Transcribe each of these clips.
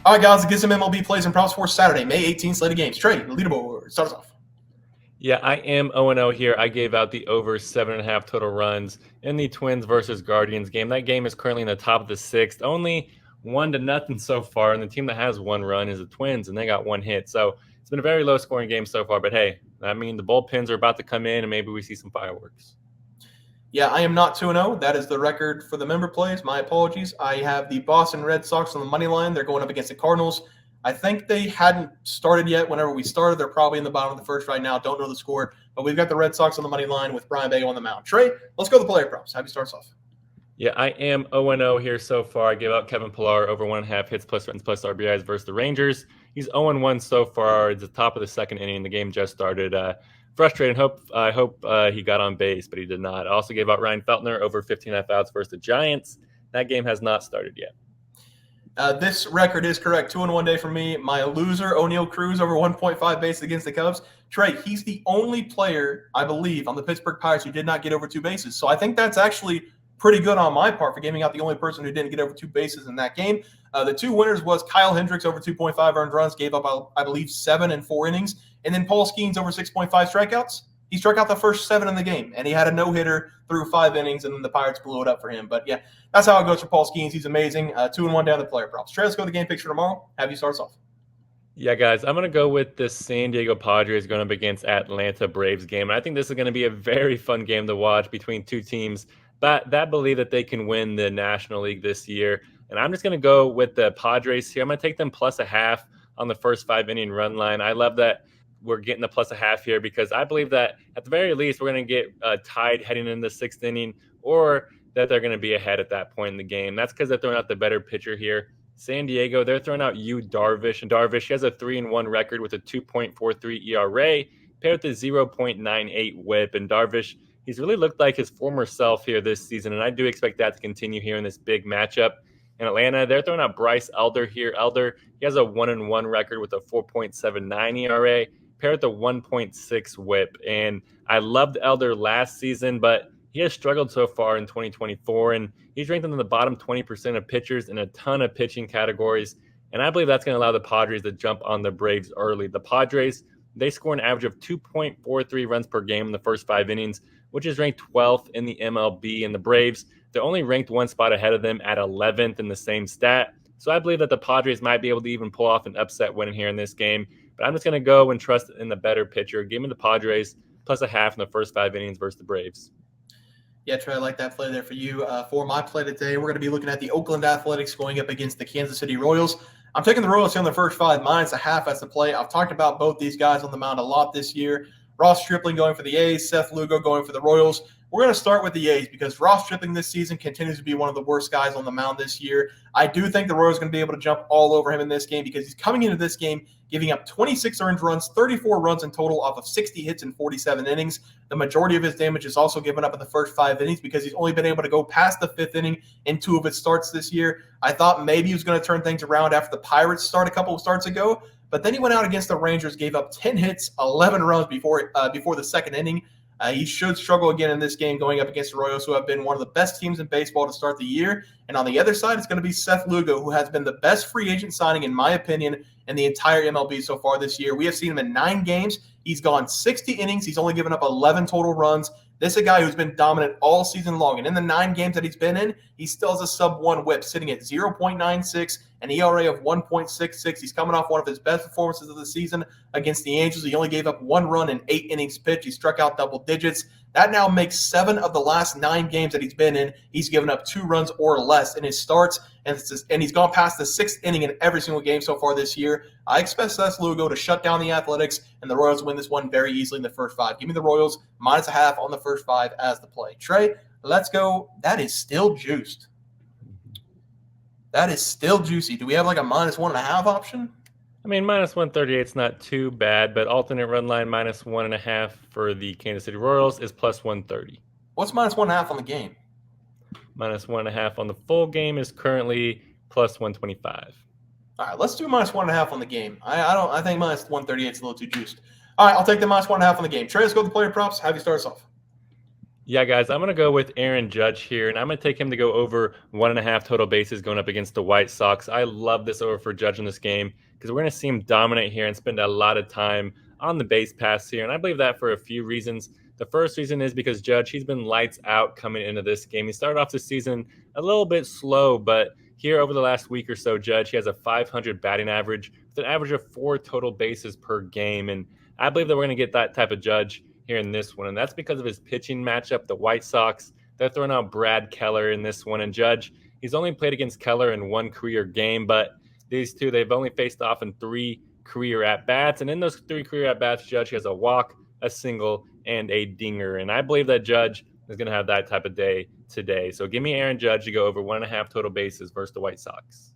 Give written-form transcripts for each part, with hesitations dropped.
All right, guys, let's get some MLB plays and props for Saturday, May 18th, slate of games. Trey, leaderboard, start us off. Yeah, I am 0-0 here. I gave out the over 7.5 total runs in the Twins versus Guardians game. That game is currently in the top of the sixth, only 1-0 so far. And the team that has one run is the Twins, and they got one hit. So it's been a very low scoring game so far. But hey, I mean, the bullpens are about to come in, and maybe we see some fireworks. Yeah, I am not 2-0. That is the record for the member plays. My apologies. I have the Boston Red Sox on the money line. They're going up against the Cardinals. I think they hadn't started yet. Whenever we started, they're probably in the bottom of the first right now. Don't know the score, but we've got the Red Sox on the money line with Brian Bagel on the mound. Trey, let's go to the player props. Have you start us off? Yeah, I am 0-0 here so far. I gave out Kevin Pillar over 1.5 hits plus runs plus RBIs versus the Rangers. He's 0-1 so far. It's the top of the second inning. The game just started. Frustrated. I hope he got on base, but he did not. I also gave out Ryan Feltner over 15.5 outs versus the Giants. That game has not started yet. This record is correct. 2-1 day for me. My loser, O'Neal Cruz, over 1.5 bases against the Cubs. Trey, he's the only player, I believe, on the Pittsburgh Pirates who did not get over 2 bases. So I think that's actually pretty good on my part for giving out the only person who didn't get over 2 bases in that game. The two winners was Kyle Hendricks over 2.5 earned runs, gave up, I believe, 7 in 4 innings. And then Paul Skeens over 6.5 strikeouts. He struck out the first 7 in the game, and he had a no-hitter through 5 innings, and then the Pirates blew it up for him. But, yeah, that's how it goes for Paul Skeens. He's amazing. 2-1 down the player props. Trey, let's go to the game picks for tomorrow. Have you start us off. Yeah, guys, I'm going to go with the San Diego Padres going up against Atlanta Braves game. And I think this is going to be a very fun game to watch between two teams that believe that they can win the National League this year. And I'm just going to go with the Padres here. I'm going to take them plus a half on the first 5-inning run line. I love that we're getting the plus a half here because I believe that at the very least we're going to get tied heading into the 6th inning, or that they're going to be ahead at that point in the game. That's because they're throwing out the better pitcher here. San Diego, they're throwing out Darvish. And Darvish, he has a 3-1 record with a 2.43 ERA paired with a 0.98 whip. And Darvish, he's really looked like his former self here this season, and I do expect that to continue here in this big matchup. In Atlanta, they're throwing out Bryce Elder here. Elder, he has a 1-1 record with a 4.79 ERA paired with a 1.6 whip. And I loved Elder last season, but he has struggled so far in 2024, and he's ranked in the bottom 20% of pitchers in a ton of pitching categories. And I believe that's going to allow the Padres to jump on the Braves early. The Padres, they score an average of 2.43 runs per game in the first 5 innings, which is ranked 12th in the MLB. And the Braves, they're only ranked one spot ahead of them at 11th in the same stat. So I believe that the Padres might be able to even pull off an upset win here in this game. But I'm just going to go and trust in the better pitcher. Give me the Padres plus a half in the first 5 innings versus the Braves. Yeah, Trey, I like that play there for you. For my play today, we're going to be looking at the Oakland Athletics going up against the Kansas City Royals. I'm taking the Royals here on the first 5 minus a half as the play. I've talked about both these guys on the mound a lot this year. Ross Stripling going for the A's, Seth Lugo going for the Royals. We're going to start with the A's because Ross Stripling this season continues to be one of the worst guys on the mound this year. I do think the Royals are going to be able to jump all over him in this game because he's coming into this game giving up 26 earned runs, 34 runs in total off of 60 hits in 47 innings. The majority of his damage is also given up in the first 5 innings because he's only been able to go past the 5th inning in 2 of his starts this year. I thought maybe he was going to turn things around after the Pirates start a couple of starts ago, but then he went out against the Rangers, gave up 10 hits, 11 runs before the 2nd inning. He should struggle again in this game going up against the Royals, who have been one of the best teams in baseball to start the year. And on the other side, it's going to be Seth Lugo, who has been the best free agent signing, in my opinion, in the entire MLB so far this year. We have seen him in 9 games. He's gone 60 innings. He's only given up 11 total runs. This is a guy who's been dominant all season long. And in the 9 games that he's been in, he still has a sub-1 whip, sitting at 0.96, an ERA of 1.66. He's coming off one of his best performances of the season against the Angels. He only gave up 1 run in 8 innings pitched. He struck out double digits. That now makes 7 of the last 9 games that he's been in. He's given up 2 runs or less in his starts, and he's gone past the 6th inning in every single game so far this year. I expect Seth Lugo to shut down the Athletics, and the Royals win this one very easily in the first 5. Give me the Royals minus a half on the first 5 as the play. Trey, let's go. That is still juiced. That is still juicy. Do we have like a minus 1.5 option? I mean, minus 138 is not too bad, but alternate run line minus 1.5 for the Kansas City Royals is plus 130. What's minus 1.5 on the game? Minus 1.5 on the full game is currently plus 125. All right, let's do minus 1.5 on the game. I think minus 138 is a little too juiced. All right, I'll take the minus 1.5 on the game. Trey, let's go to the player props. Have you start us off? Yeah, guys, I'm going to go with Aaron Judge here, and I'm going to take him to go over 1.5 total bases going up against the White Sox. I love this over for Judge in this game because we're going to see him dominate here and spend a lot of time on the base paths here. And I believe that for a few reasons. The first reason is because Judge, he's been lights out coming into this game. He started off the season a little bit slow, but here over the last week or so, Judge, he has a 500 batting average with an average of 4 total bases per game. And I believe that we're going to get that type of Judge here in this one, and that's because of his pitching matchup. The White Sox, they're throwing out Brad Keller in this one, and Judge, he's only played against Keller in 1 career game, but these two, they've only faced off in 3 career at-bats, and in those 3 career at-bats, Judge has a walk, a single, and a dinger, and I believe that Judge is going to have that type of day today. So give me Aaron Judge to go over 1.5 total bases versus the White Sox.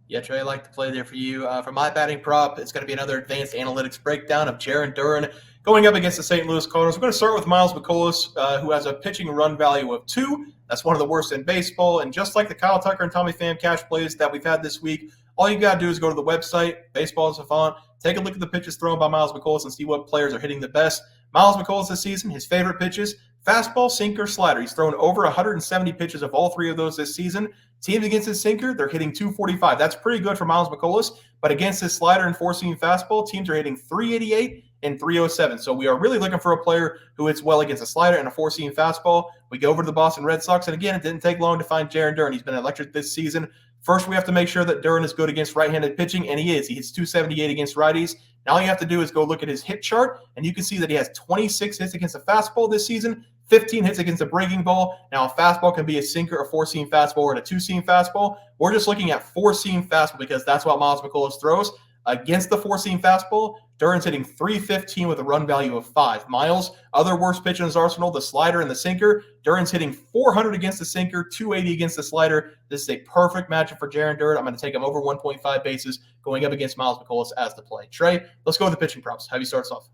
Yeah, Trey, I like the play there for you. For my batting prop, it's going to be another advanced analytics breakdown of Jarren Duran going up against the St. Louis Cardinals. We're going to start with Miles McCollum, who has a pitching run value of 2. That's one of the worst in baseball. And just like the Kyle Tucker and Tommy Pham cash plays that we've had this week, all you got to do is go to the website, Baseball Savant, take a look at the pitches thrown by Miles McCollum and see what players are hitting the best. Miles McCollum this season, his favorite pitches, fastball, sinker, slider. He's thrown over 170 pitches of all 3 of those this season. Teams against his sinker, they're hitting 245. That's pretty good for Miles McCollum. But against his slider and 4-seam fastball, teams are hitting 388 and 307. So we are really looking for a player who hits well against a slider and a 4-seam fastball. We go over to the Boston Red Sox, and again, it didn't take long to find Jarren Duran. He's been electric this season. First, we have to make sure that Duran is good against right-handed pitching, and he is. He hits 278 against righties. Now all you have to do is go look at his hit chart, and you can see that he has 26 hits against a fastball this season, 15 hits against a breaking ball. Now, a fastball can be a sinker, a 4-seam fastball, or a 2-seam fastball. We're just looking at 4-seam fastball because that's what Miles McCollum throws. Against the 4-seam fastball, Duran's hitting 315 with a run value of 5. Miles, other worst pitch in his arsenal, the slider and the sinker. Duran's hitting 400 against the sinker, 280 against the slider. This is a perfect matchup for Jarren Duran. I'm going to take him over 1.5 bases going up against Miles McCollum as the play. Trey, let's go with the pitching props. Have you start us off?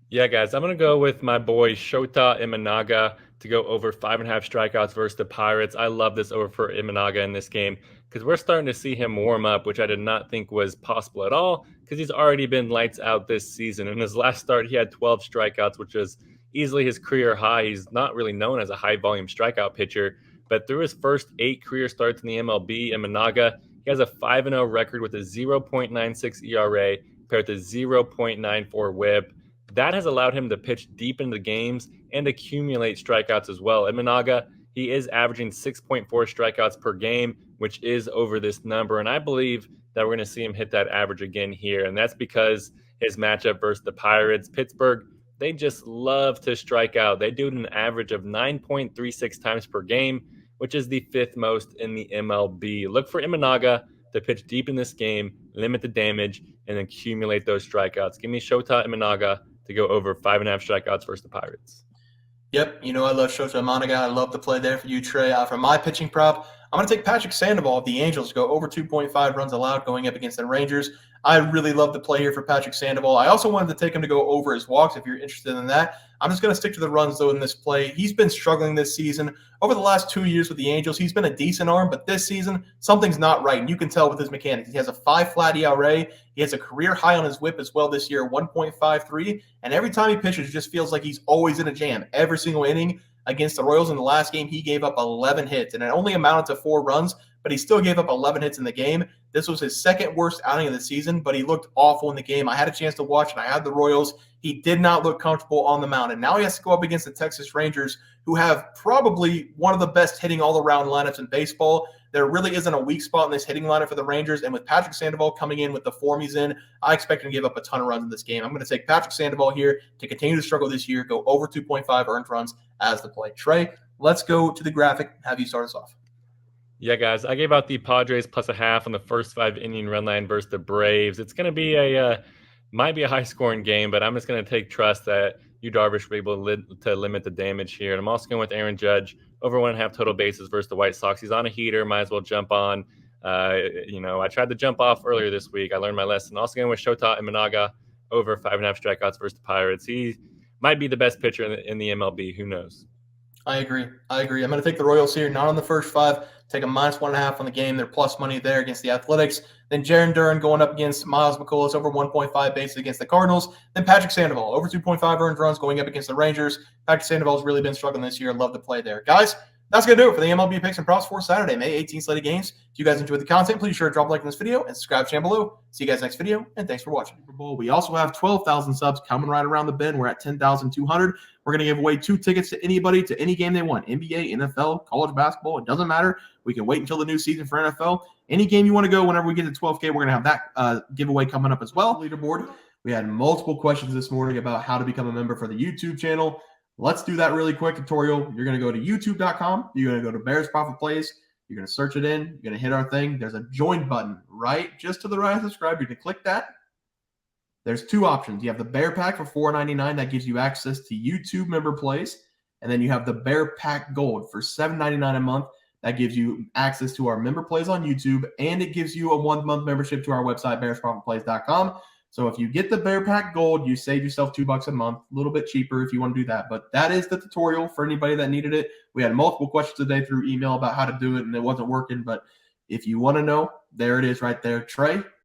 Yeah, guys, I'm going to go with my boy Shota Imanaga to go over 5.5 strikeouts versus the Pirates. I love this over for Imanaga in this game because we're starting to see him warm up, which I did not think was possible at all because he's already been lights out this season. In his last start, he had 12 strikeouts, which is easily his career high. He's not really known as a high-volume strikeout pitcher, but through his first 8 career starts in the MLB, Imanaga, he has a 5-0 record with a 0.96 ERA compared to 0.94 WHIP. That has allowed him to pitch deep into the games and accumulate strikeouts as well. Imanaga, he is averaging 6.4 strikeouts per game, which is over this number. And I believe that we're going to see him hit that average again here. And that's because his matchup versus the Pirates, Pittsburgh, they just love to strike out. They do it an average of 9.36 times per game, which is the 5th most in the MLB. Look for Imanaga to pitch deep in this game, limit the damage, and accumulate those strikeouts. Give me Shota Imanaga to go over 5.5 strikeouts versus the Pirates. Yep, I love Shota Imanaga. I love the play there for you, Trey. For my pitching prop, I'm going to take Patrick Sandoval of the Angels to go over 2.5 runs allowed going up against the Rangers. I really love the play here for Patrick Sandoval. I also wanted to take him to go over his walks if you're interested in that. I'm just going to stick to the runs, though, in this play. He's been struggling this season. Over the last 2 years with the Angels, he's been a decent arm, but this season, something's not right, and you can tell with his mechanics. He has a 5 flat ERA. He has a career high on his whip as well this year, 1.53, and every time he pitches, it just feels like he's always in a jam. Every single inning against the Royals in the last game, he gave up 11 hits, and it only amounted to 4 runs, but he still gave up 11 hits in the game. This was his 2nd worst outing of the season, but he looked awful in the game. I had a chance to watch, and I had the Royals. He did not look comfortable on the mound, and now he has to go up against the Texas Rangers, who have probably one of the best hitting all-around lineups in baseball. There really isn't a weak spot in this hitting lineup for the Rangers, and with Patrick Sandoval coming in with the form he's in, I expect him to give up a ton of runs in this game. I'm going to take Patrick Sandoval here to continue to struggle this year, go over 2.5 earned runs as the play. Trey, let's go to the graphic. Have you start us off? Yeah, guys, I gave out the Padres plus a half on the first 5-inning run line versus the Braves. It's going to be might be a high-scoring game, but I'm just going to take trust that Darvish will be able to limit the damage here. And I'm also going with Aaron Judge over 1.5 total bases versus the White Sox. He's on a heater, might as well jump on. I tried to jump off earlier this week. I learned my lesson. Also going with Shota Imanaga over 5.5 strikeouts versus the Pirates. He might be the best pitcher in the MLB. Who knows? I agree. I'm going to take the Royals here, not on the first 5. Take a -1.5 on the game. They're plus money there against the Athletics. Then Jarren Duran going up against Miles McCollum, over 1.5 bases against the Cardinals. Then Patrick Sandoval, over 2.5 earned runs going up against the Rangers. Patrick Sandoval's really been struggling this year. Love to play there. Guys, that's going to do it for the MLB Picks and Props for Saturday, May 18th slate of games. If you guys enjoyed the content, please sure to drop a like on this video and subscribe to the channel below. See you guys next video, and thanks for watching. Super Bowl. We also have 12,000 subs coming right around the bend. We're at 10,200. We're going to give away 2 tickets to anybody to any game they want. NBA, NFL, college basketball. It doesn't matter. We can wait until the new season for NFL. Any game you want to go, whenever we get to 12K, we're going to have that giveaway coming up as well. Leaderboard. We had multiple questions this morning about how to become a member for the YouTube channel. Let's do that really quick tutorial. You're going to go to youtube.com. You're going to go to Bears Profit Plays. You're going to search it in. You're going to hit our thing. There's a join button right just to the right of subscribe. You're going to click that. There's 2 options. You have the Bear Pack for $4.99. That gives you access to YouTube member plays. And then you have the Bear Pack Gold for $7.99 a month. That gives you access to our member plays on YouTube. And it gives you a 1-month membership to our website, bearsprofitplays.com. So if you get the Bear Pack Gold, you save yourself $2 a month. A little bit cheaper if you want to do that. But that is the tutorial for anybody that needed it. We had multiple questions today through email about how to do it, and it wasn't working. But if you want to know, there it is right there. Trey,